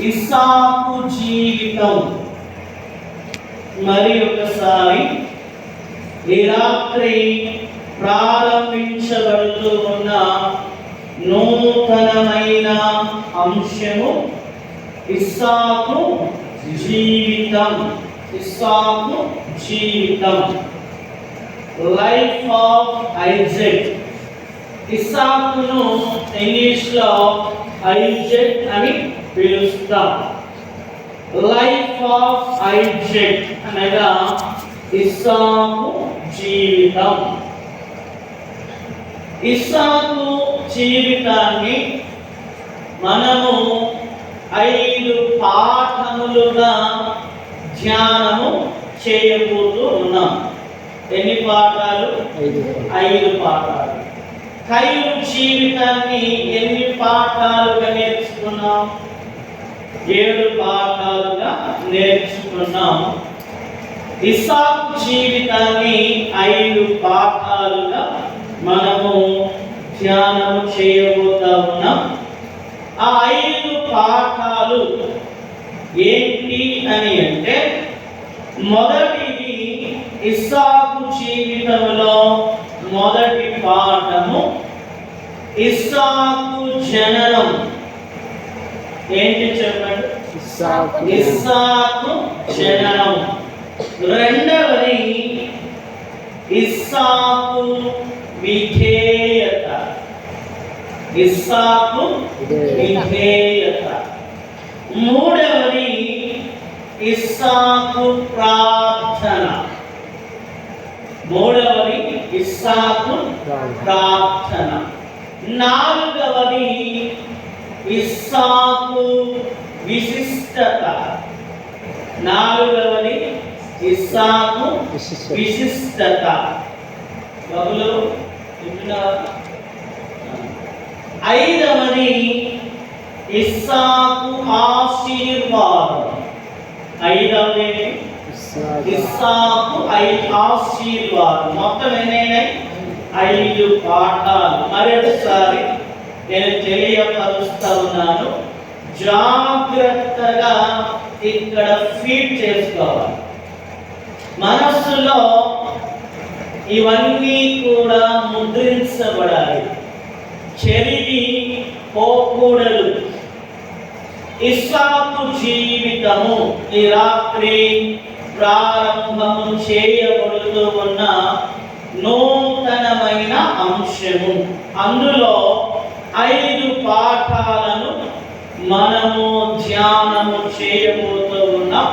ఇస్సాకు జీవితం. మరి ఒకసారి ఈ రాత్రి ప్రారంభించబడుతూ ఉన్న నూతనమైన అంశము ఇస్సాకు జీవితం. ఇస్సాకు జీవితం, లైఫ్ ఆఫ్ ఐజాక్. ఇస్సాకును ఇంగ్లీష్లో ఐజాక్ అని పిలుస్తాం. లైఫ్ ఆఫ్ ఐజాక్ అనగా ఇస్సాకు జీవితం. ఇస్సాకు జీవితాన్ని మనము 5 పాఠములుగా ధ్యానము చేయబోతూ ఉన్నాం. ఎన్ని పాఠాలు? 5 పాఠాలు. కయీను జీవితాన్ని ఎన్ని పాఠాలుగా నేర్చుకున్నాం? 7 పాఠాలుగా నేర్చుకున్నాం. ఇస్సాకు జీవితాన్ని 5 పాఠాలుగా మనము ధ్యానము చేయబోతా ఉన్నాం. ఆ 5 పాఠాలు ఏంటి అని అంటే, మొదటిది ఇస్సాకు జీవితంలో మొదటి పాఠము ఇస్సాకు జననం. ఏంటి చెప్పండి? ఇస్సాకు జననం. రెండవది ఇస్సాకు విధేయత. ఇస్సాకు విధేయత. మూడవది ఇస్సాకు ప్రార్థన. మూడవది ఇస్సాకు ప్రార్థన. నాలుగవది ఇస్సాకు విశిష్టత. నాలుగవది ఇస్సాకు విశిష్టత. బబులు ఐదవది ఇస్సాకు ఆశీర్వాదం. ఐదవది ఇస్సాకు ఆశీర్వాదం. మొత్తం ఎన్నైనాయి? 5 పాఠాలు. మరొకసారి నేను తెలియపరుస్తా ఉన్నాను, జాగ్రత్తగా ఇక్కడ ఫీడ్ చేసుకోవాలి. మనస్సులో ఇవన్నీ కూడా ముద్రించబడాలి, చెరిగి పోకూడదు. ఇస్సాకు జీవితము ఈ రాత్రి ప్రారంభము చేయబడుతూ ఉన్న నూతనమైన అంశము. అందులో 5 పాఠాలను మనము ధ్యానము చేయబోతూ ఉన్నాం.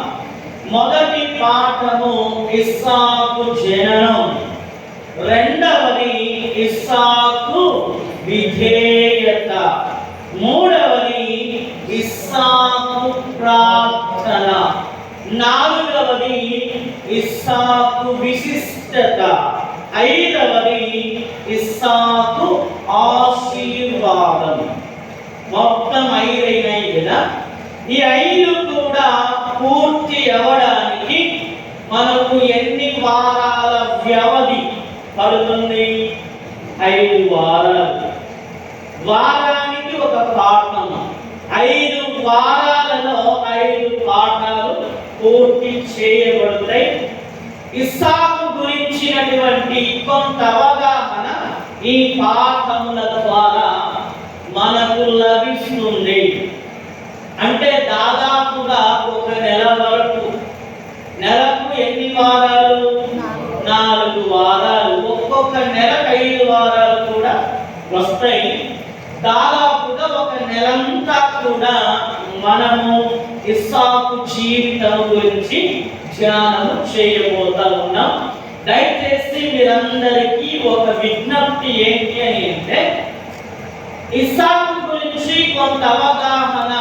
మొదటి పాఠము ఇస్సాకు జననం. రెండవది ఇస్సాకు విధేయత. మూడవది ఇస్సాకు ప్రార్థన. నాలుగవది ఇస్సాకు విశిష్టత. ఐదవది ఇస్సాకు ఆశీర్వాదం. మొత్తం 5 అయినాయి కదా. ఈ 5 కూడా పూర్తి అవ్వడానికి మనకు ఎన్ని వారాల వ్యవధి పడుతుంది? 5 వారాలు. వారానికి ఒక పాఠం. 5 వారాలలో 5 పాఠాలు పూర్తి చేయబడతాయి. ఇస్సాకు గురించినటువంటి కొంత అవగాహన ఈ పాఠముల ద్వారా మనకు లభిస్తుంది. అంటే దాదాపుగా ఒక నెల వరకు, నెలకు ఎన్ని వారాలు? 4 వారాలు. ఒక్కొక్క నెలకు 5 వారాలు కూడా వస్తాయి. దాదాపుగా ఒక నెలంతా కూడా మనము ఇస్సాకు జీవితం గురించి ధ్యానం చేయబోతా ఉన్నాం. దయచేసి మీరందరికీ ఒక విజ్ఞప్తి ఏంటి అని అంటే, ఇస్సాకు గురించి కొంత అవగాహన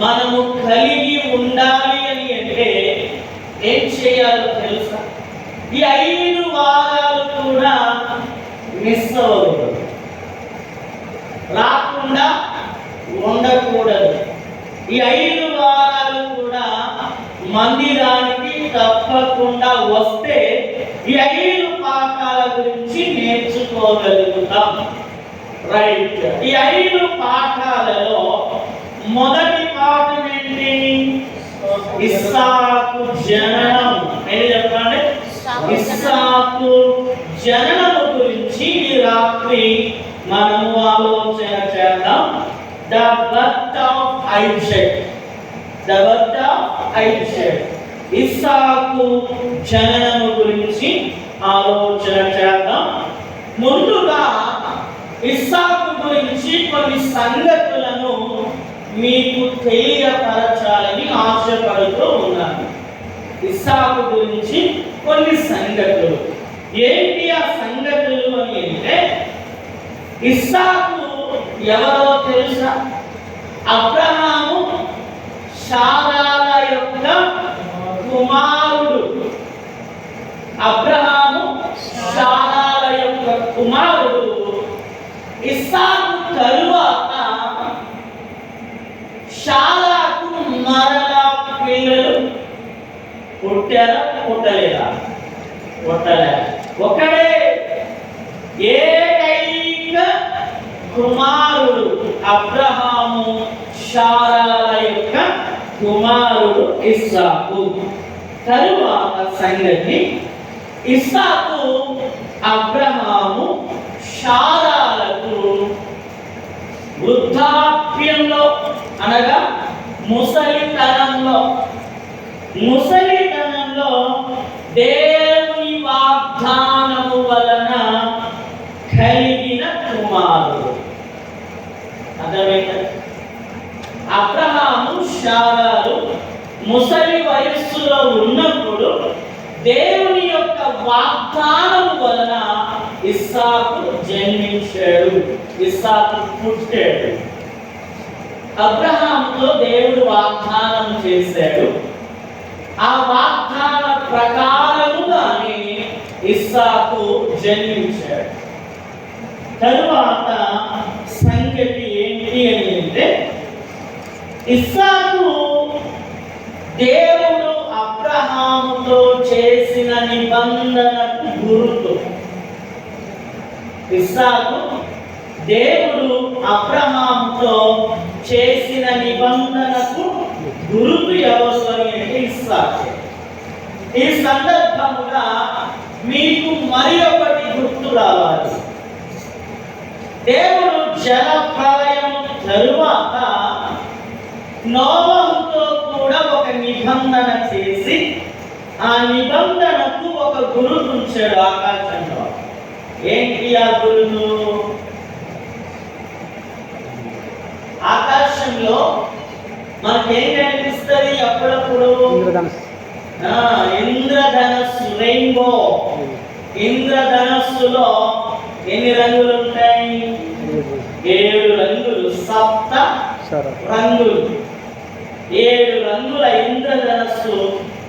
మనము కలిగి ఉండాలి అని అంటే ఏం చేయాలో తెలుసా? ఈ 5 వారాలు కూడా మిస్ అవ్వకూడదు, రాకుండా ఉండకూడదు. ఈ 5 వారాలు కూడా మందిరానికి తప్పకుండా వస్తే ఈ 5 పాఠాల గురించి నేర్చుకోగలుగుతాం. రైట్. ఈ 5 పాఠాలలో మొదటి పాఠం ఇస్సాకు జననం. ఏంటి చెప్పండి? ఇస్సాకు జననము గురించి ఈ రాత్రి మనము ఆలోచన చేద్దాం. The birth of Isaac. The birth of Isaac. ఇస్సాకు జననము గురించి ఆలోచన చేద్దాం. ముందుగా ఇస్సాకు గురించి కొన్ని సంగతులను మీకు తెలియపరచాలని ఆశపడుతూ ఉన్నాను. ఇస్సాకు గురించి కొన్ని సంగతులు. ఏంటి ఆ సంగతులు అని అంటే, ఇస్సాకు ఎవరో తెలుసా? అబ్రహాము శారాల యొక్క కుమారుడు. అబ్రహాము శారాల యొక్క కుమారుడు. ఇస్సాకు తరువాత శారాకు మరలా పిల్లలు పుట్టారా? పుట్టలేదా? పుట్టలే. ఒకడే ఏకైక కుమారుడు అబ్రహాము శారాల యొక్క కుమారుడు ఇస్సాకు. తరువాత సంగతి, ఇస్సాకు అబ్రహాము శారాలకు వృద్ధాప్యంలో అనగా ముసలితనంలో దేవుని వాగ్దానము వలన కలిగిన కుమారుడు. అర్థమైందా? అబ్రహాము శారాలు ముసలి వయస్సులో ఉన్నప్పుడు దేవుని యొక్క వాగ్దానము వలన ఇస్సాకు జన్మించాడు, ఇస్సాకు పుట్టాడు. అబ్రహాముతో దేవుడు వాగ్దానం చేశాడు. ఆ వాగ్దాన ప్రకారముగానే ఇస్సాకు జన్మించాడు. తరువాత సంగతి ఏంటి అని అంటే, ఇస్సాకు దేవుడు అబ్రహాముతో చేసిన నిబంధనకు గుర్తు. ఇస్సాకు దేవుడు అబ్రహాముతో చేసిన నిబంధనకు గుర్తు ఎవరు అని అంటే ఇస్సాకు. ఈ సందర్భంగా మీకు మరి ఒకటి గుర్తు రావాలి. దేవుడు జల ప్రళయం తరువాత నోవహుతో కూడా ఒక నిబంధన చేసి ఆ నిబంధనకు ఒక గురుతు ఉంచాడు ఆకాశంలో. ఏంటి ఆ గురుతు? ఆకాశంలో మనకేం కనిపిస్తుంది అప్పుడప్పుడు? ఇంద్రధనస్సు, రెయిన్బో. ఇంద్రధనస్సులో ఎన్ని రంగులు ఉంటాయి? 7 రంగులు, 7 రంగులు, 7 రంగుల ఇంద్రధనస్సు.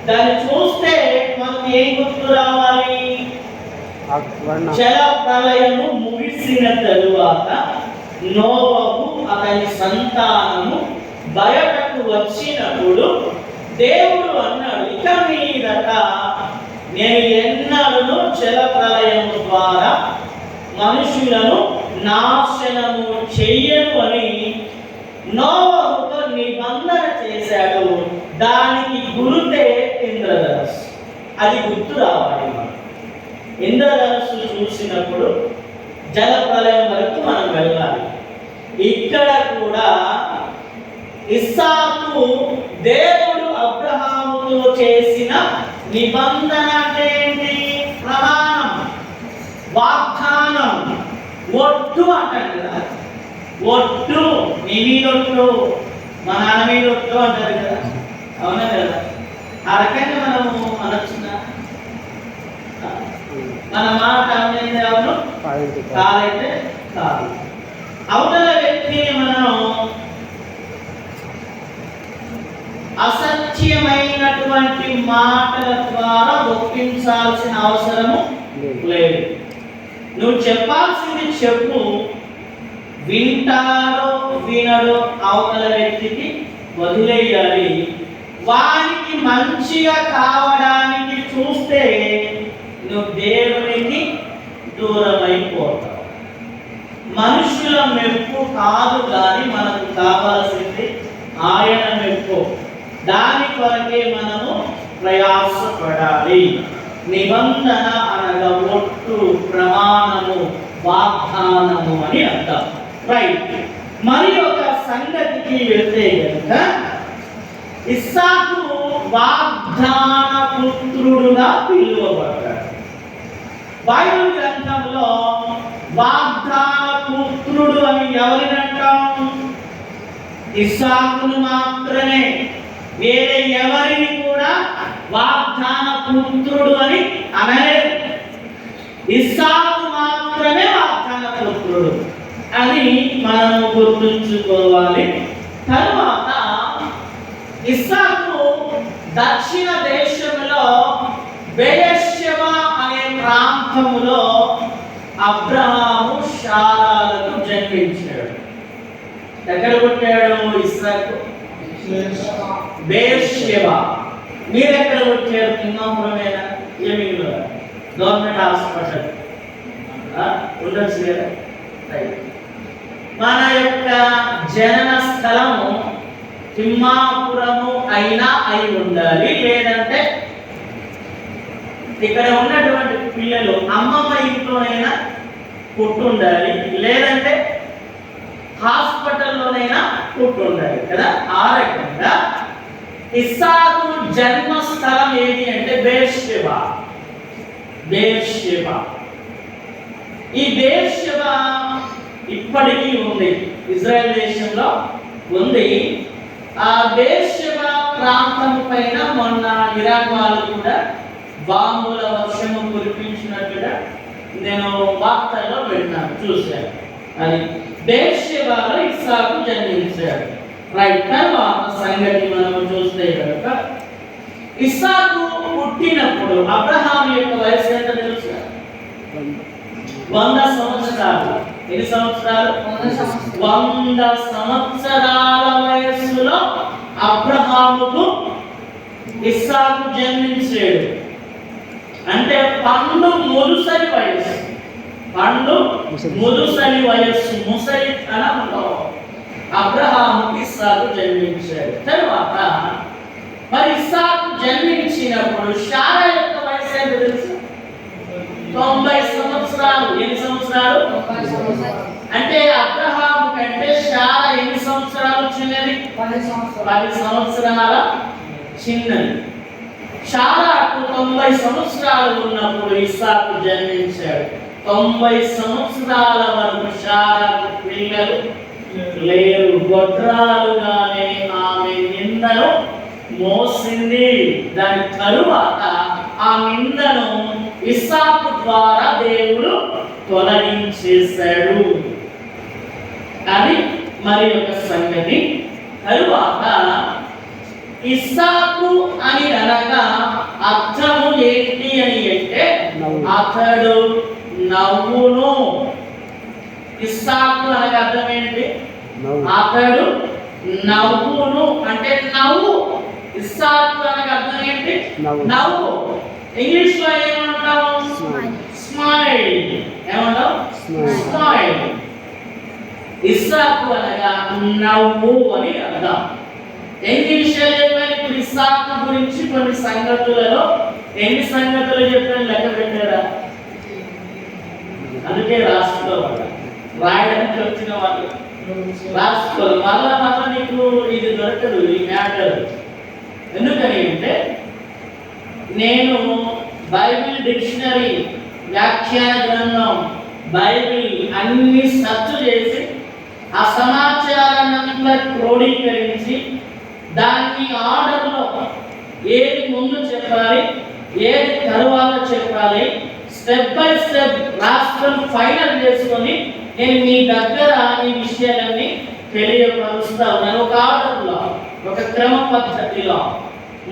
దాన్ని చూస్తే మనకు ఏం గుర్తు రావాలి? జల ప్రళయము ముగిసిన తరువాత నోవహు అతని సంతానము బయటకు వచ్చినప్పుడు దేవుడు అన్నాడు, ఇక మీదట నేను ఎన్నడూ జల ప్రళయము ద్వారా మనుషులను నాశనము చెయ్యను అని నోవహుతో నిబంధన చేశాడు. దానికి గుర్తే ఇంద్రధనస్సు. అది గుర్తు రావాలి. ఇంద్రధనస్సు చూసినప్పుడు జల ప్రళయం వరకు మనం వెళ్ళాలి. ఇక్కడ కూడా ఇస్సాకు దేవుడు అబ్రహాముతో చేసిన నిబంధన ఏంటి? ప్రమాణం, వాగ్దానం, ఒట్టు అంటారు కదా. ఒట్టు, నీ మీదొట్టు, మా నాన్న మీదొట్టు అంటారు కదా. అవునా కదా? ఆ రకంగా మనము అనొచ్చునా? మన మాట అనేది అవును, కాదైతే కాదు. అవతల వ్యక్తిని మనం అసత్యమైనటువంటి మాటల ద్వారా ఒప్పించాల్సిన అవసరము లేదు. నువ్వు చెప్పాల్సింది చెప్పు. వింటారో వినడో అవతల వ్యక్తికి వదిలేయాలి. వానికి మంచిగా కావడానికి చూస్తే నువ్వు దేవునికి దూరమైపోతావు. మనుషుల మెప్పు కాదు కానీ మనకు కావాల్సింది ఆయన మెప్పు. దాని కొరకే మనము ప్రయాసపడాలి. నిబంధన అనగా ఒట్టు, ప్రమాణము, వాగ్దానము అని అర్థం. రైట్. మరి ఒక సంగతికి వెళ్తే కనుక ఇస్సాకు వాగ్దాన పుత్రుడుగా పిలువబడ్డాడు. బైబిల్ గ్రంథంలో వాగ్దాన పుత్రుడు అని ఎవరిని అంటాం? ఇస్సాకును మాత్రమే. వేరే ఎవరిని కూడా వాగ్దాన పుత్రుడు అని అనలేదు. ఇస్సాకు మాత్రమే వాగ్దాన పుత్రుడు అని మనము గుర్తుంచుకోవాలి. తరువాత ఇస్సాకు దక్షిణ దేశంలో బెయేర్షెబా అనే ప్రాంతములో అబ్రహాము శారాలకు జన్మించాడు. ఎక్కడ పుట్టాడు ఇస్సాకు? బెయేర్షెబా. మీరు ఎక్కడ పుట్టారు? తిమ్మాపురమేనా? ఏమిలో గవర్నమెంట్ హాస్పిటల్ ఉండొచ్చు కదా. మన యొక్క జనన స్థలము తిమ్మాపురము అయినా అయి ఉండాలి. లేదంటే ఇక్కడ ఉన్నటువంటి పిల్లలు అమ్మమ్మ ఇంట్లోనైనా పుట్టుండాలి, లేదంటే హాస్పిటల్లోనైనా పుట్టుండాలి కదా. ఆ రకంగా ఇస్సాకు జన్మస్థలం ఏది అంటే బెయేర్షెబా. బెయేర్షెబా. ఈ బెయేర్షెబా ఇప్పటికీ ఉంది, ఇజ్రాయెల్ దేశంలో ఉంది. ఆ బెయేర్షెబా ప్రాంతం పైన మొన్న ఇరాన్ వాళ్ళు కూడా బాంబుల వర్షము కురిపించినట్టుగా నేను వార్తల్లో విన్నాను, చూశాను. అది బెయేర్షెబాలో ఇస్సాకు జన్మించాడు. రైట్. తర్వాత సంగతి మనం చూస్తే కనుక ఇస్సాకు పుట్టినప్పుడు అబ్రహాం యొక్క వయసు ఎంత తెలుసా? 100 సంవత్సరాలు. ఎన్ని సంవత్సరాలు? 100 సంవత్సరాల వయస్సులో అబ్రహాముకు ఇస్సాకు జన్మించాడు. అంటే పండు ముదుసలి వయస్సు. పండు ముదుసలి వయస్సు, ముసలి తనంలో అబ్రహాముకు ఇస్సాకు జన్మించాడు. తరువాత మరి ఇస్సాకు జన్మించినప్పుడు శారా యొక్క వయసు ఎంత తెలుసు? 90 సంవత్సరాలు. ఎన్ని సంవత్సరాలు? అంటే అబ్రహాము కంటే శారా ఎన్ని సంవత్సరాలు చిన్నది? 10 సంవత్సరాల చిన్నది. శారాకు 90 సంవత్సరాలు ఉన్నప్పుడు ఇస్సాకు జన్మించాడు. 90 సంవత్సరాల వరకు శారాకు పిల్లలు లేరు. గొడ్రాలుగానే ఆమె నిందను మోసింది. దాని తరువాత ఆ నిందను ఇస్సాకు ద్వారా దేవుడు తొలగించేశాడు. అది మరి ఒక సంగతి. తరువాత ఇస్సాకు అని అనగా అర్థము ఏంటి అని అంటే అతడు నవ్వును. ఇస్సాకు అనగా అర్థం ఏంటి? అతడు నవ్వును అంటే నవ్వు. ఇస్సాకు అనగా అర్థం ఏంటి? నవ్వు. ఇంగ్లీష్ లో ఏమంటావు? స్మైల్. ఏమంటావు? స్మైల్. ఇస్సాకు అనగా నవ్వు అని అర్థం. ఎన్ని విషయాలు చెప్పాను ఇప్పుడు ఇస్సాకు గురించి? కొన్ని సంగతులలో ఎన్ని సంగతులు చెప్పాను లెక్క పెట్టారా? అందుకే రాసుకోవాలి. రాయడానికి వచ్చిన వాళ్ళు రాసుకోవాలి. మళ్ళా నీకు ఇది దొరకదు, ఈ మ్యాటర్. ఎందుకని అంటే నేను బైబిల్ డిక్షనరీ, వ్యాఖ్యాన గ్రంథం, బైబిల్ అన్ని సెర్చ్ చేసి ఆ సమాచారాన్నంతా క్రోడీకరించి దాన్ని ఆర్డర్లో ఏది ముందు చెప్పాలి, ఏది తరువాత చెప్పాలి, స్టెప్ బై స్టెప్ రాసుకొని ఫైనల్ చేసుకొని నేను మీ దగ్గర ఈ విషయాలన్నీ తెలియపరుస్తా ఉన్నాను. ఒక ఆర్డర్లో, ఒక క్రమ పద్ధతిలో.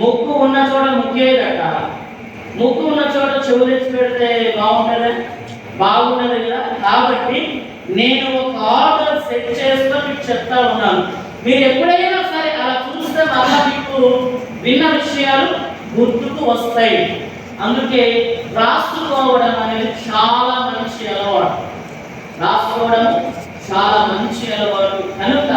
ముక్కు ఉన్న చోట ముక్కేదట, ముక్కు ఉన్న చోట చెవు తెచ్చి పెడితే బాగుండదు కదా. కాబట్టి నేను ఒక ఆర్డర్ సెట్ చేస్తూ మీకు చెప్తా ఉన్నాను. మీరు ఎప్పుడైనా సరే అలా చూస్తే మళ్ళా మీకు విన్న విషయాలు గుర్తుకు వస్తాయి. అందుకే రాసుకోవడం అనేది చాలా మంచి అలవాటు. రాసుకోవడం చాలా మంచి అలవాటు కనుక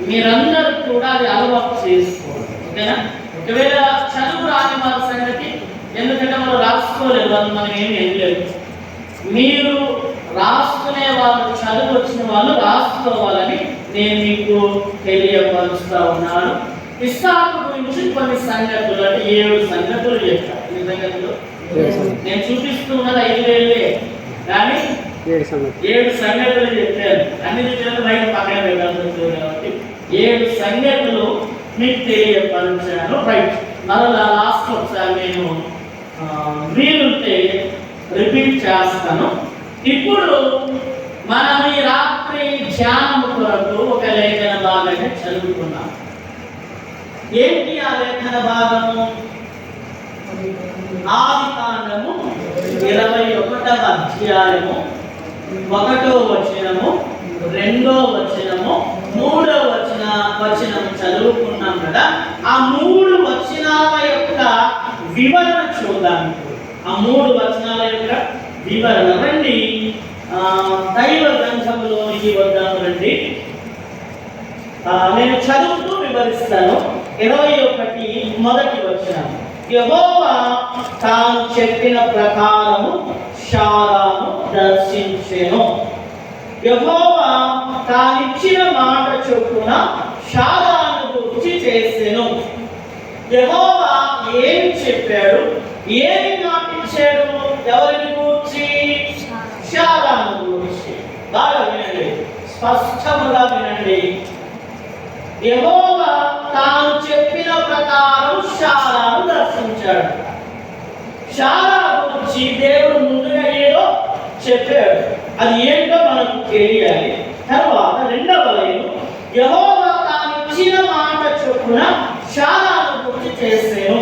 మీరందరూ కూడా అది అలవాటు చేసుకోవాలి. ఓకేనా? ఒకవేళ చదువు రాని వాళ్ళ సంగతి, ఎందుకంటే వాళ్ళు రాసుకోలేదు, వాళ్ళు మనం ఏమి వెళ్ళలేదు. మీరు రాసుకునే వాళ్ళు, చదువు వచ్చిన వాళ్ళు రాసుకోవాలని నేను మీకు తెలియపరుస్తా ఉన్నాను. ఇస్సాకు గురించి కొన్ని సంగతులు, అంటే 7 సంగతులు చెప్తాను. ఈ సంగతులు నేను చూపిస్తూ ఉన్నది 5 వేలే, కానీ 7 సంగతులు చెప్పాను. అన్ని చెప్పాను, బయట పక్కన పెట్టాల్సి కాబట్టి 7 సంగతులు మీకు తెలియపరిచాను. రైట్, మరలా లాస్ట్ ఒకసారి నేను వీలుంటే రిపీట్ చేస్తాను. ఇప్పుడు మనం ఈ రాత్రి ధ్యానం కొరకు ఒక లేఖన భాగాన్ని చదువుకున్నాం. ఏంటి ఆ లేఖన భాగము? ఆదికాండము 21వ అధ్యాయము 1వ వచనము, 2వ వచనము, 3వ వచనము చదువుకున్నాం కదా. ఆ 3 వచనాల యొక్క వివరణ చూద్దాం. ఆ 3 వచనాల యొక్క వివరణ రండి, దైవ గ్రంథంలోనికి వద్దాము రండి. నేను చదువుతూ వివరిస్తాను. 21 మొదటి వచనం. యెహోవా తాను చెప్పిన ప్రకారము శారాను దర్శించెను. యెహోవా తానిచ్చిన మాట చొప్పున శారాను గురించి చేసెను. యెహోవా ఏమి చెప్పాడు, ఏమి మాట ఇచ్చాడు? ఎవరిని గురించి? శారాను గురించి. బాగా వినండి, స్పష్టముగా వినండి. యెహోవా తాను చెప్పిన ప్రకారం శారాను దర్శించాడు. శారా గురించి దేవుడు ముందుగా ఏదో చెప్పాడు, అది ఏంటో మనకు తెలియాలి. తర్వాత 2వ లైను, యెహోవా తాను ఇచ్చిన మాట చొప్పున శారాను గురించి చేసాను.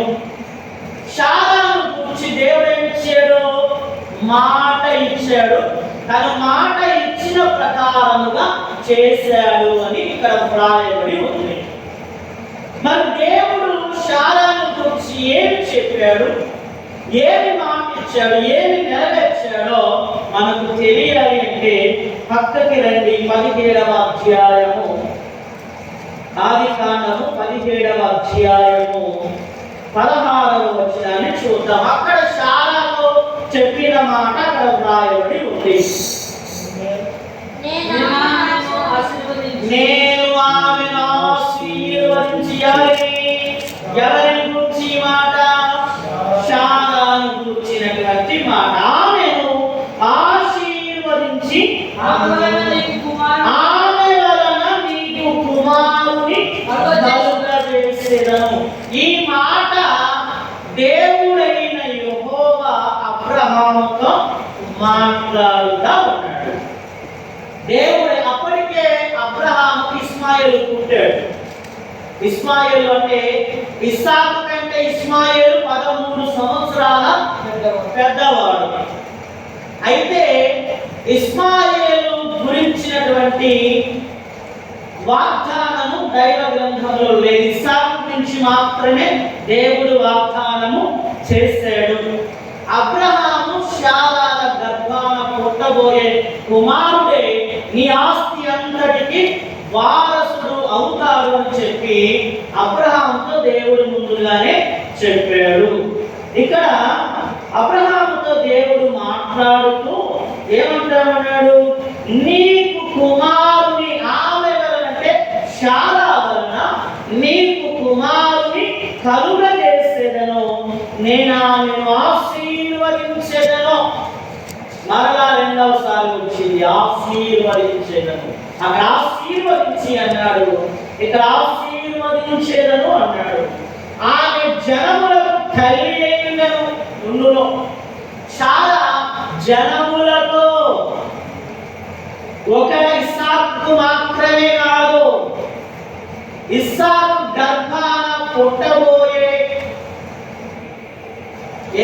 శారాను గురించి దేవుడు ఏమి ఇచ్చాడు? మాట ఇచ్చాడు. తను మాట ఇచ్చిన ప్రకారముగా చేశాడు అని ఇక్కడ వ్రాయబడి ఉంది. మరి దేవుడు శారాను గురించి ఏమి చెప్పాడు, ఏమి మాట ఇచ్చాడు, ఏమి నెరవేర్చాడో మనకు తెలియాలి అంటే పక్కకి రండి. 17వ అధ్యాయము, ఆదికాండము 17వ అధ్యాయము 16వ వచనాన్ని చూద్దాం. అక్కడ శారాతో చెప్పిన మాట అక్కడ వ్రాయబడి ఉంది. నేను ఆమెను ఆశీర్వదించాలి. ఎవరిని గురించి మాట? శారాను గురించినటువంటి మాట. ఆమెను ఆశీర్వదించి ఆమె వలన నీకు కుమారుని కలుగజేసెదను. ఈ మాట దేవుడైన యెహోవా అబ్రహాముతో మాట్లాడుతూ ఉన్నాడు. దేవుడు అప్పటికే అబ్రహాము ఇస్మాయిల్ పుట్టాడు. ఇస్మాయిల్ అంటే ఇస్సాకు కంటే ఇస్మాయిల్ 13 సంవత్సరాల పెద్దవాడు. అయితే ఇస్మాయిల్ గురించినటువంటి వాగ్దానము దైవ గ్రంథంలో లేదు. ఇస్సాకు గురించి మాత్రమే దేవుడు వాగ్దానము చేశాడు. అబ్రహాము శారాల గర్భాన పుట్టబోయే కుమారుడే నీ ఆస్తి అంతటికి వారసుడు అవుతాడు అని చెప్పి అబ్రహాముతో దేవుడు ముందుగానే చెప్పాడు. ఇక్కడ అబ్రహాముతో దేవుడు మాట్లాడుతూ ఏమంటాడు? నీకు కుమారుని, ఆమె వలనంటే శారా వలన నీకు కుమారుని కలుగజేసేదను, నేను ఆమెను ఆశీర్వదించెదను. మరలా 2వసారి వచ్చింది ఆశీర్వదించేదను. అక్కడ ఆశీర్వదించి అన్నాడు, ఇక్కడ ఆశీర్వదించేదను అన్నాడు. ఆమె జనములకు తల్లి అయిందను. ముందులో శారా జనములతో, ఒక ఇస్సాకు మాత్రమే కాదు, ఇస్సాకు గర్భాన పుట్టబోయే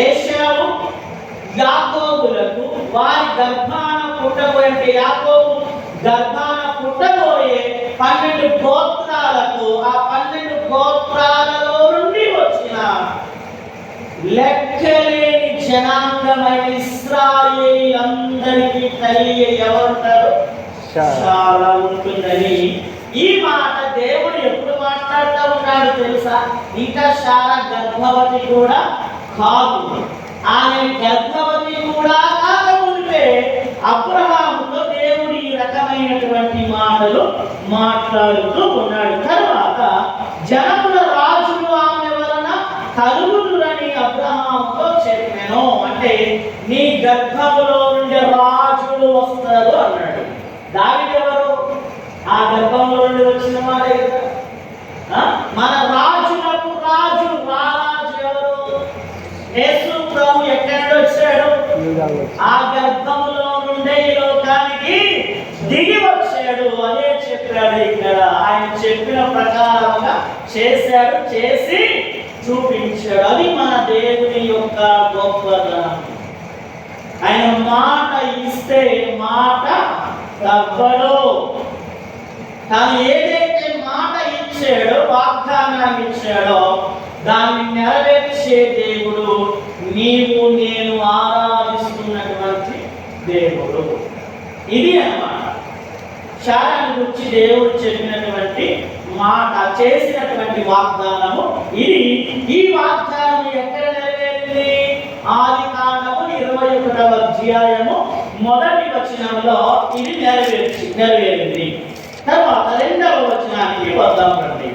ఏశావు యాకోబులకు, వారి గర్భాన పుట్టబోయే యాకోబు గర్భాన పుట్టబోయే 12 గోత్రాలకు, ఆ 12 గోత్రాలలో నుండి వచ్చిన లెక్కలేని జనాంగమైన ఇశ్రాయేలీయులందరికీ తల్లి ఎవరుంటారు? శారా ఉంటుందని ఈ మాట దేవుడు ఎప్పుడు మాట్లాడుతూ ఉన్నాడు? ఏమన్నాడు తెలుసా? ఇంకా శారా గర్భవతి కూడా కాదు. ఆమె గర్భవతి కూడా కాకముందే అబ్రహాముతో దేవుడు ఈ రకమైనటువంటి మాటలు మాట్లాడుతూ ఉన్నాడు. తర్వాత జనముల రాజులు ఆమె వలన కలుగుదురని అబ్రహాముతో చెప్పాను. అంటే నీ గర్భములో నుండి రాజులు వస్తారు అన్నాడు. దావీదు ఎవరు? ఆ గర్భంలో నుండి వచ్చిన వాడే కదా. మన రాజులకు రాజు రారాజు ఎవరు? యేసు ప్రభు ఎక్కడి నుండి వచ్చాడు? ఆ గర్భములో నుండే ఈ లోకానికి దిగి వచ్చాడు. అదే చెప్పాడు ఇక్కడ. ఆయన చెప్పిన ప్రకారంగా చేశాడు, చేసి చూపించాడు. అది మన దేవుని యొక్క గొప్పదనం. ఆయన మాట ఇస్తే మాట తప్పడు. తాను ఏదైతే మాట ఇచ్చాడో, వాగ్దానాన్ని ఇచ్చాడో దాన్ని నెరవేర్చే దేవుడు నీవు నేను ఆరాధిస్తున్నటువంటి దేవుడు. ఇది అన్నమాట శారాను గురించి దేవుడు చెప్పినటువంటి మాట, చేసినటువంటి వాగ్దానము ఇది. ఈ వాగ్దానం ఎక్కడ నెరవేరింది? ఆదికాండము 21వ అధ్యాయము 1వ వచనంలో ఇది నెరవేరింది. తర్వాత 2వ వచనానికి వద్దాం రండి.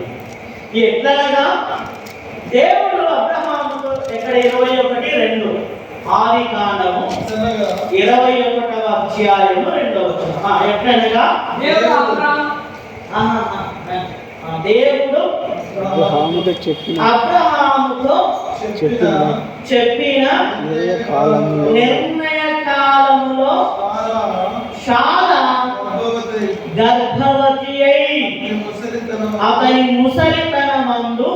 ఎట్లనగా దేవుడు అబ్రహాముతో ఎక్కడ 21:2 ఆదికాండము 21వ అధ్యాయము 2వ వచనం. ఎట్లనగా దేవుడు అబ్రహాముతో చెప్పిన నిర్ణయ కాలములో శారా గర్భవతి అయి అతని ముసలితనమందు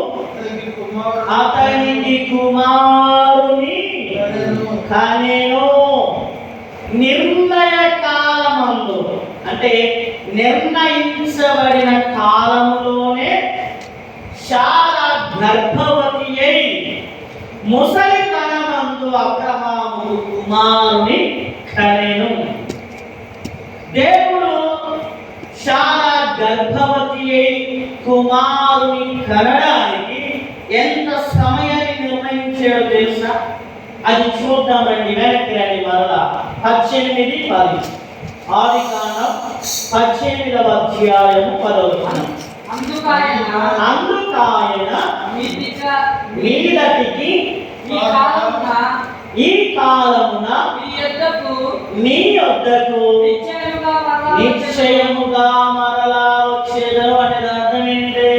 అతనికి కుమారుని కనెను. నిర్ణయ కాలమందు అంటే నిర్ణయించబడిన కాలములోనే శారా గర్భవతి అయి ముసలితనమందు అబ్రహాము కుమారుని కనెను. దేవుడు శారా గర్భవతి అయి కుమారుని కనడానికి ఎంత సమయాన్ని నిర్ణయించాడో తెలుసా? అది చూద్దాం రండి. వెనక్కి రండి. మరలా 18:10 ఆదికాండం 18వ అధ్యాయము 10వ వచనం. అందుకాయన మీదటికి ఈ కాలమున నీ యొద్దకు నిశ్చయముగా మరలా వచ్చేదను. అంటే అర్థం ఏంటి?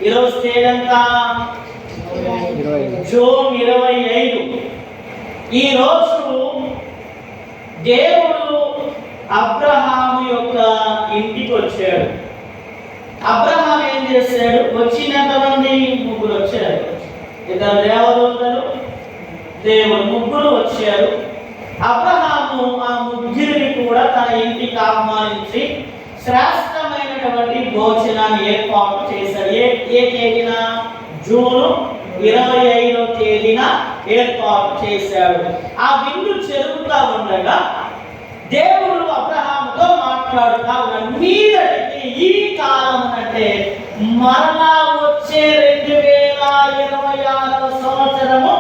ఈరోజు తేదంతా జూన్ 25. ఈ రోజు దేవుడు అబ్రహాము యొక్క ఇంటికి వచ్చాడు. అబ్రహాం ఏం చేశాడు? వచ్చినంతమంది ముగ్గురు వచ్చారు. 2 దేవదూతలు, దేవుడు, ముగ్గురు వచ్చారు. అబ్రహాము ఆ ముగ్గురిని కూడా తన ఇంటికి ఆహ్వానించి శ్రేష్టమైనటువంటి భోజనాన్ని ఏర్పాటు చేశాడు. ఏ తేదీన? జూన్ 25వ తేదీన ఏర్పాటు చేశాడు. ఆ విందు జరుగుతూ ఉండగా దేవుడు అబ్రహాముతో మాట్లాడుతూ ఉన్నాడు. మీదటికి ఈ కాలం అంటే మరలా వచ్చే 2026వ సంవత్సరము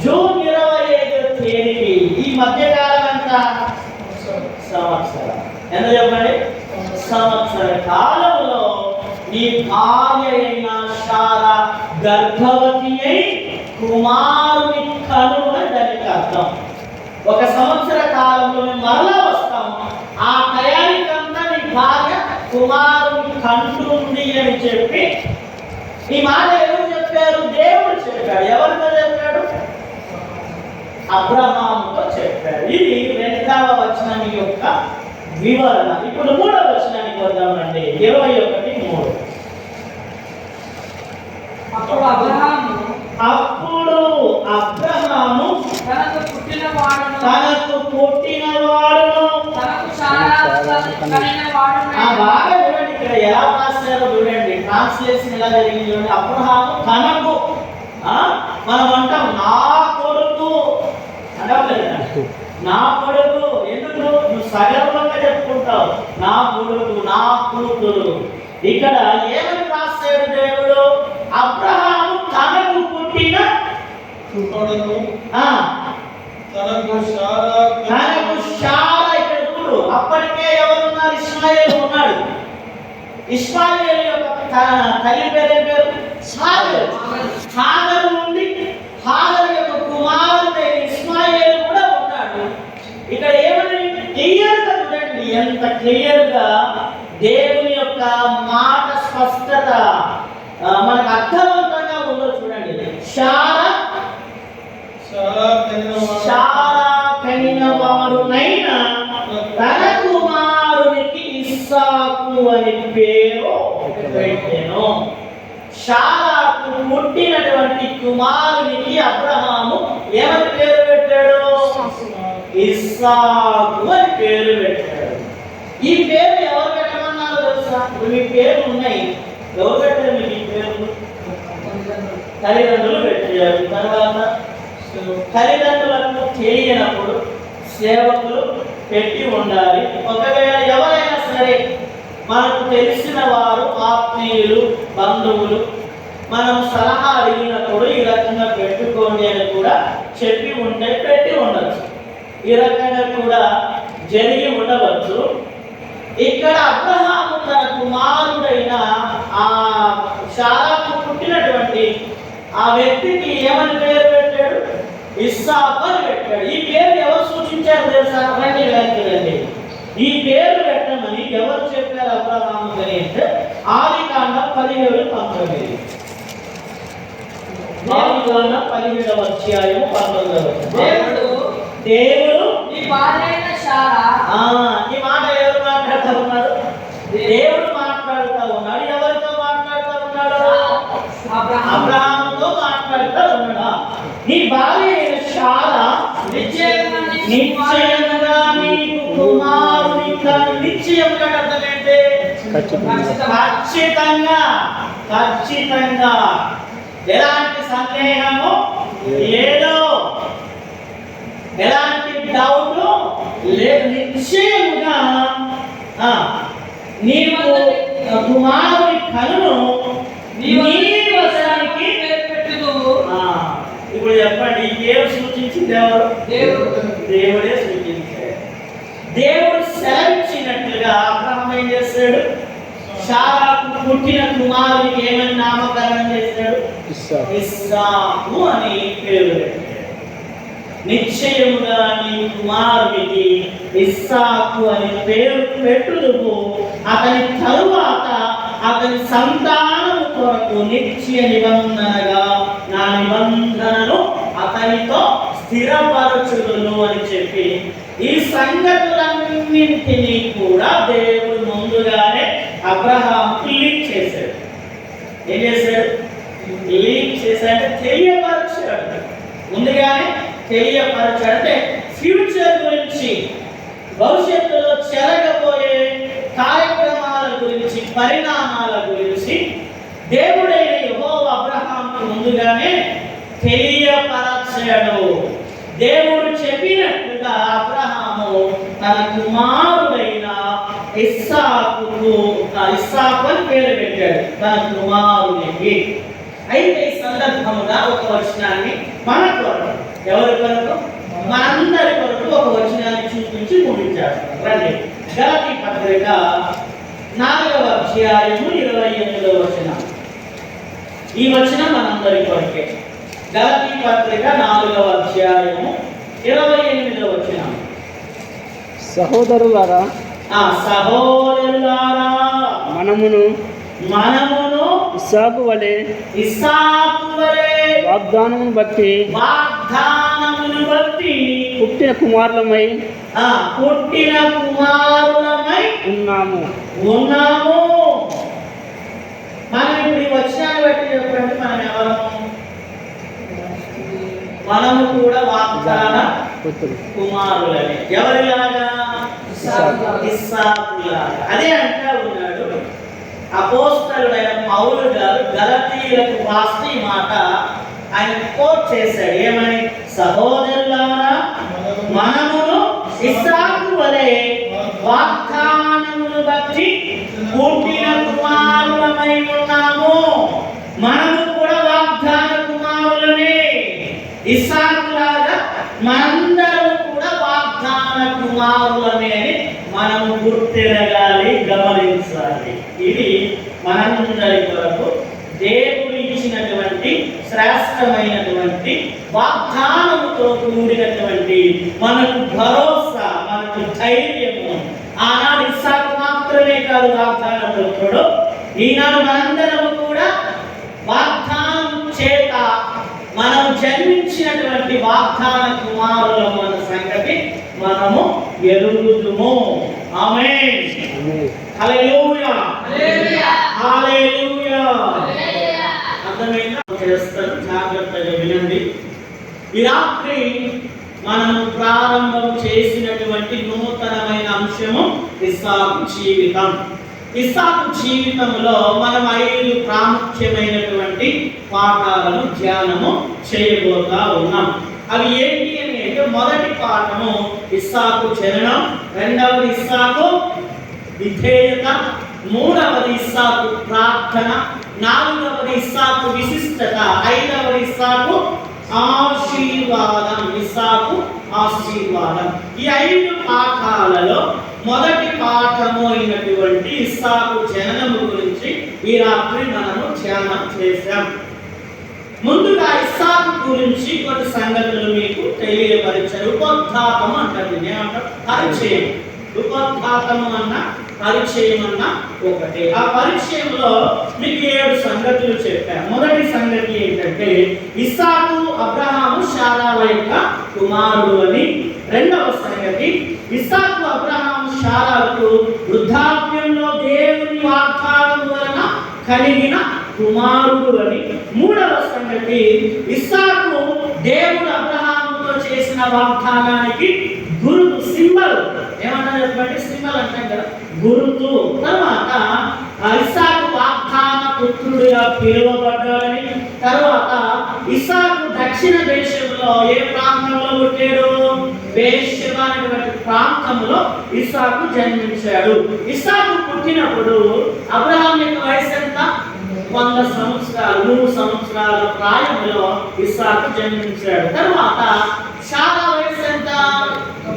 జూన్ 25వ తేదీకి ఈ మధ్యకాలం ఎంత? సంవత్సరం. ఎంత చెప్పండి? సంవత్సర కాలంలో ఈ భార్య అయిన శారా గర్భవతి అయి కుమారుని కనుగొని దానికి అర్థం. ఒక సంవత్సర కాలంలో మేము మరలా వస్తాము. ఆ టయానికంతా నీ భార్య కుమారుని కంటుంది అని చెప్పి ఈ మాట ఎవరు చెప్పారు? దేవుడు చెప్పాడు. ఎవరితో చెప్పాడు? అబ్రహాముతో చెప్పాడు. ఇది 2వ వచనం యొక్క వివరణ. ఇప్పుడు 3వ వచనానికి వద్దామండి. 21:3. అప్పుడు అబ్రహాము తనకు పుట్టినవాడును బాగా చూడండి. ఇక్కడ ఎలా రాశారో చూడండి. ట్రాన్స్లేషన్ ఎలా జరిగింది చూడండి. అబ్రహాము తనకు, మనం అంటాం నా కొడుకు అంటాం కదా, నా కొడుకు. ఎందుకు? నువ్వు సగర్వంగా చెప్పుకుంటావు నా కొడుకు, నా కూతురు. ఇక్కడ ఏమని రాశాడు దేవుడు? అబ్రహాము తనకు పుట్టిన కుమారుడు ఆ, తనకు శారా తనకు శారా, ఇక్కడ చూడు అప్పటికే ఎవరున్నారు? ఇస్మాయిల్ ఉన్నాడు. ఇస్మాయిల్ యొక్క తల్లి పేరు హాగరు. హాగరు ఉంది. హాగరు యొక్క కుమారుడైన ఇస్మాయిల్ కూడా ఉన్నాడు. ఇక్కడ ఏమని క్లియర్గా చూడండి, ఎంత క్లియర్గా దేవుని యొక్క మాట స్పష్టత మనకు అర్థవంతంగా ఉందో చూడండి. శారా కనినవాడునైన తన కుమారునికి ఇస్సాకు అని పేరు పెట్టెను. శారాకు పుట్టినటువంటి కుమారునికి అబ్రహాము ఏమని పేరు పెట్టాడు? ఇస్సాకు అని పేరు పెట్టాడు. ఈ పేరు ఎవరు పెట్టమన్నారో తెలుసా? మీ పేర్లు ఉన్నాయి, ఎవరు పెట్టారు మీకు ఈ పేర్లు? తల్లిదండ్రులు పెట్టారు. తర్వాత తల్లిదండ్రులకు తెలియనప్పుడు సేవకులు పెట్టి ఉండాలి. ఒకవేళ ఎవరైనా సరే మనకు తెలిసిన వారు, ఆత్మీయులు, బంధువులు మనం సలహా అడిగినప్పుడు ఈ రకంగా పెట్టుకోండి అని కూడా చెప్పి ఉంటే పెట్టి ఉండొచ్చు. ఈ రకంగా కూడా జరిగి ఉండవచ్చు. ఇక్కడ అబ్రహాము తన కుమారుడైన ఆ శారాకు పుట్టినటువంటి ఆ వ్యక్తికి ఏమని పేరు పెట్టాడు? ఇస్సాకు అని పెట్టాడు. ఈ పేరు ఎవరు సూచించారు తెలుసా? రండి. ఈ పేరు పెట్టమని ఎవరు చెప్పారు అబ్రహాము అంటే ఆదికాండం 17:19. ఆదికాండం 17వ అధ్యాయం 19. దేవుడు ఈ భార్యైన శారా, ఈ మాట ఎవరు మాట్లాడుతూ ఉన్నారు? దేవుడు మాట్లాడుతూ ఉన్నాడు. ఎవరితో మాట్లాడుతూ ఉన్నాడు? అబ్రహాముతో మాట్లాడుతూ ఉన్నాడు. నీ భార్య అయిన శారా నిశ్చయంగా నీకు కుమారుని కను. నిశ్చయంగా అర్థం ఏంటి? ఖచ్చితంగా ఎలాంటి సందేహము లేదు, ఎలాంటి డౌట్ లేదు. నిశ్చయముగా నీవు కుమారుని కనును నీ వశానికి పెట్టుదువు. ఇప్పుడు చెప్పండి, ఈ పేరు సూచించింది ఎవరు? దేవుడే సూచించాడు. దేవుడు సెలవిచ్చినట్లుగా అబ్రహాము ఏం చేస్తాడు? శారాకు పుట్టిన కుమారునికి ఏమని నామకరణం చేశాడు? ఇస్సాకు అని పేరు పెట్టాడు. నిశ్చయముగా నీ కుమారునికి ఇస్సాకు అని పేరు పెట్టుదువు. అతని తరువాత అతని సంతానము కొరకు నిత్య నిబంధనగా నా నిబంధనను అతనితో స్థిరపరచుదును అని చెప్పి ఈ సంగతులన్నింటినీ కూడా దేవుడు ముందుగానే అబ్రహాముకి లీక్ చేశాడు. ఏం చేశాడు? లీక్ చేశాడు, తెలియపరచాడు. ముందుగానే తెలియపరచాడు. అంటే ఫ్యూచర్ గురించి, భవిష్యత్తులో జరగబోయే కార్యక్రమాల గురించి, పరిణామాల గురించి దేవుడైన యెహోవా అబ్రహాముకు ముందుగానే తెలియపరచాడు. దేవుడు చెప్పినట్లుగా అబ్రహాము తన కుమారుడైన ఇస్సాకు అని పేరు పెట్టాడు తన కుమారునికి. అయితే ఈ సందర్భముగా ఒక వచనాన్ని మన కొరకు, ఎవరి కొరకు? మనందరి కొరకు ఒక వచనాన్ని చూపించి ముగించేస్తాం. రండి, గలతీ పత్రిక 4వ అధ్యాయము 28వ వచనం. ఈ వచనం మనందరి కొరకే. గలతీ పత్రిక 4వ అధ్యాయము 28వ వచనం. సహోదరులారా, మనమును ఇస్సాకు వలె వాగ్దానమును బట్టి పుట్టిన కుమారులమై ఉన్నాము. మనం ఇప్పుడు ఈ వచనాన్ని బట్టి చెప్పండి, మనం ఎవరము? మనము కూడా వాగ్దాన కుమారులని. ఎవరిలాగా? ఇస్సాకులాగా. అదే అంటా ఉన్నాడు అపోస్తలుడైన పౌలు గారు గలతీయులకు రాస్తూ ఈ మాట ఆయన కోట్ చేశాడు. ఏమని? సహోదరులారా, మనమును ఇస్సాకు వలె వాగ్దానమును బట్టి పుట్టిన కుమారులమై ఉన్నాము. మనము ఇస్సాకులాగా మనందరం కూడా వాగ్దాన కుమారులమే అని మనము గుర్తెరగాలి, గమనించాలి. ఇది మనందరి కొరకు దేవుడు ఇచ్చినటువంటి శ్రేష్టమైనటువంటి వాగ్దానముతో కూడినటువంటి మనకు భరోసా, మనకు ధైర్యము. ఆనాడు ఇస్సాకు మాత్రమే కాదు వాగ్దాన పుత్రుడు, ఈనాడు మనందరము కూడా వాగ్దానం చేత మనం జన్మించినటువంటి వాగ్దాన కుమారులము అన్న సంగతి మనము ఎరుగుదుము. ఆమేన్. హల్లెలూయా, హల్లెలూయా. అర్థమైందా? చేస్తారు, జాగ్రత్తగా వినండి. ఈ రాత్రి మనం ప్రారంభం చేసినటువంటి నూతనమైన అంశము ఇస్సాకు జీవితం. ఇస్సాకు జీవితంలో మనం 5 ప్రాముఖ్యమైనటువంటి పాఠాలను ధ్యానము చేయబోతా ఉన్నాం. అవి ఏంటి అని అంటే, మొదటి పాఠము ఇస్సాకు జననం, రెండవది ఇస్సాకు విధేయత, మూడవది ఇస్సాకు ప్రార్థన, నాలుగవది ఇస్సాకు విశిష్టత, ఐదవది ఇస్సాకు ఆశీర్వాదం. ఇస్సాకు ఆశీర్వాదం. ఈ 5 పాఠాలలో మొదటి పాఠము అయినటువంటి ఇస్సాకు జననము గురించి ఈ రాత్రి మనము ధ్యానం చేశాం. ముందుగా ఇస్సాకు గురించి కొన్ని సంగతులు మీకు తెలియపరిచారు. ఉపోద్ఘాతము అంటారు, ఏమంటారు? పరిచయం. ఉపోద్ఘాతము అన్న పరిచయం అన్న ఒకటి. ఆ పరిచయంలో మీకు 7 సంగతులు చెప్పారు. మొదటి సంగతి ఏంటంటే, ఇస్సాకు అబ్రహాము శారాల యొక్క కుమారుడు అని. రెండవ సంగతి, ఇస్సాకు అబ్రహాము శారాలకు వృద్ధాప్యంలో దేవుని వాగ్దానం వలన కలిగిన కుమారుడు అని. మూడవ సంగతి, ఇస్సాకు దేవుడు అబ్రహాముతో చేసిన వాగ్దానానికి గురుతు, సింబల్. ఏమన్నా చెప్పండి? సింబల్ అంటాం కదా, గురుతు. తర్వాత ఇస్సాకు వాగ్దాన పుత్రుడిగా పిలువబడ్డాడని. తర్వాత ఇస్సాకు దక్షిణ దేశంలో ఏ ప్రాంతంలో పుట్టాడు? బేర్షెబా అనేటువంటి ప్రాంతంలో ఇస్సాకు జన్మించాడు. ఇస్సాకు పుట్టినప్పుడు అబ్రహాం యొక్క వయసు ఎంత? 100 సంవత్సరాలు, 3 సంవత్సరాల ప్రాయంలో ఇస్సాకు జన్మించాడు. తర్వాత శారా వయసు ఎంత?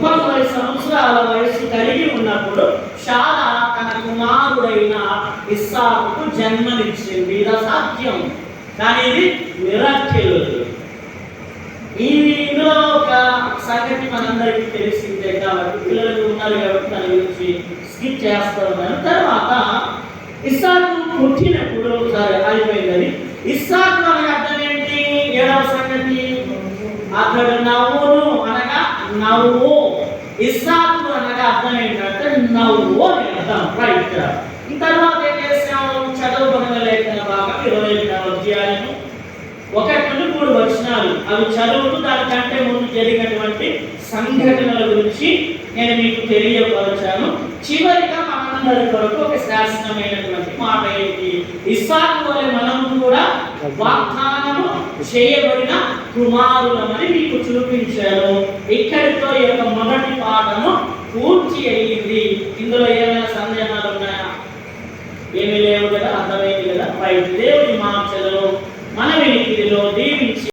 30 సంవత్సరాల వయసు కలిగి ఉన్నప్పుడు శారా తన కుమారుడైన ఇస్సాకుకు జన్మనిచ్చింది. ఇది అసాధ్యం, కానీ ఇది మిరాకిల్. ఇందులో ఒక సంగతి మనందరికీ తెలిసిందే కాబట్టి, పిల్లలు ఉన్నారు కాబట్టి దాని గురించి స్కిప్ చేస్తూ ఉన్నాను. తర్వాత ఇస్సాకు పుట్టినప్పుడు, సరే అయిపోయిందని, ఇస్సాకు అనే అర్థం ఏంటి? 7వ సంగతి, అతడు నవ్వును అనగా నవ్వు. ఇస్సాకు అనగా అర్థం ఏంటంటే నవ్వు అని అర్థం. రైట్. ఈ తర్వాత ఏం చేసాము? చదువుకున్న లేఖన భాగం 21వ అధ్యాయము 1-3 వచనాలు. అవి చదువుతూ దానికంటే ముందు జరిగినటువంటి సంఘటనల గురించి నేను మీకు తెలియపరచాను. చివరిగా మనందరి కొరకు ఒక శాసనమైనటువంటి మాట ఏంటి? ఇస్సాకు వలె మనము కూడా వాగ్దానము చేయబడిన కుమారులమని మీకు చూపించాను. ఇక్కడితో ఈ యొక్క మొదటి పాఠము పూర్తి అయ్యింది. ఇందులో ఏమైనా